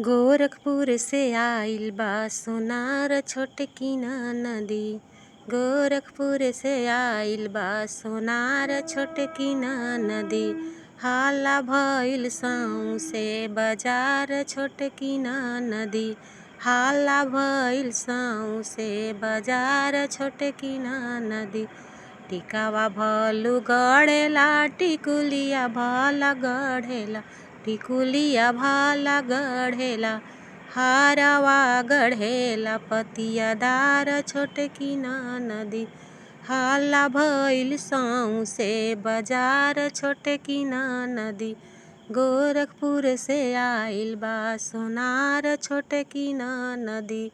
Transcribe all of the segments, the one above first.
गोरखपुर से आइल बा सोनार छोटकी नदी। गोरखपुर से आइल बा सोनार छोटकी नदी। हाला भइल सौंसे बाजार छोटकी नदी। हाला भइल सौंसे बाजार छोटकी नदी। टिकावा भलू गढ़ेला टिकुलिया भला गढ़ेला। टिकुलिया भला गढ़ेला हारवा गढ़ेला पतियादार छोटकी नदी। हाला भइल सौंसे बाजार छोटकी नदी। गोरखपुर से आइल बा सोनार छोटकी नदी।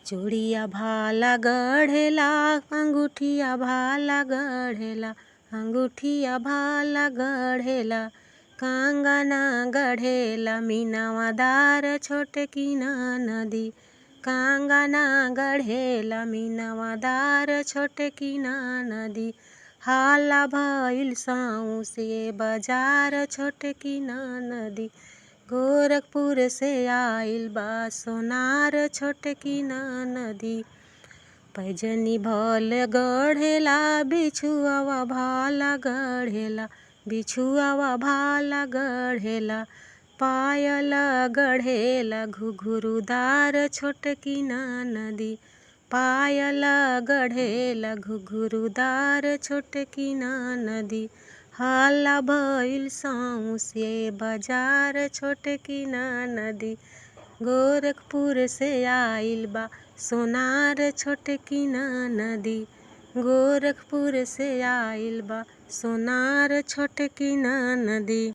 चूड़िया भाला गढ़ेला अंगूठिया भाला गढ़ेला। अंगूठिया भाला गढ़ेला कंगना गढ़ेला मीनावादार छोटकी नदी। कंगना गढ़ेला मीनावादार छोटकी नदी। हाला भइल सौंसे बाजार छोटकी नदी। गोरखपुर से आइल बा सोनार छोटकी नदी। पैजनी भल गढ़ेला बिछुआवा भाला गढ़ेला। बिछुआवा भाला गढ़ेला पायल गढ़ेला घुघुरुदार छोटकी नदी। पायल गढ़ेला घुघुरुदार छोटकी नदी। हाला भइल सौंसे बाजार छोटकी नदी। गोरखपुर से आइल बा सोनार छोटकी नदी। गोरखपुर से आइल बा सोनार छोटकी नदी।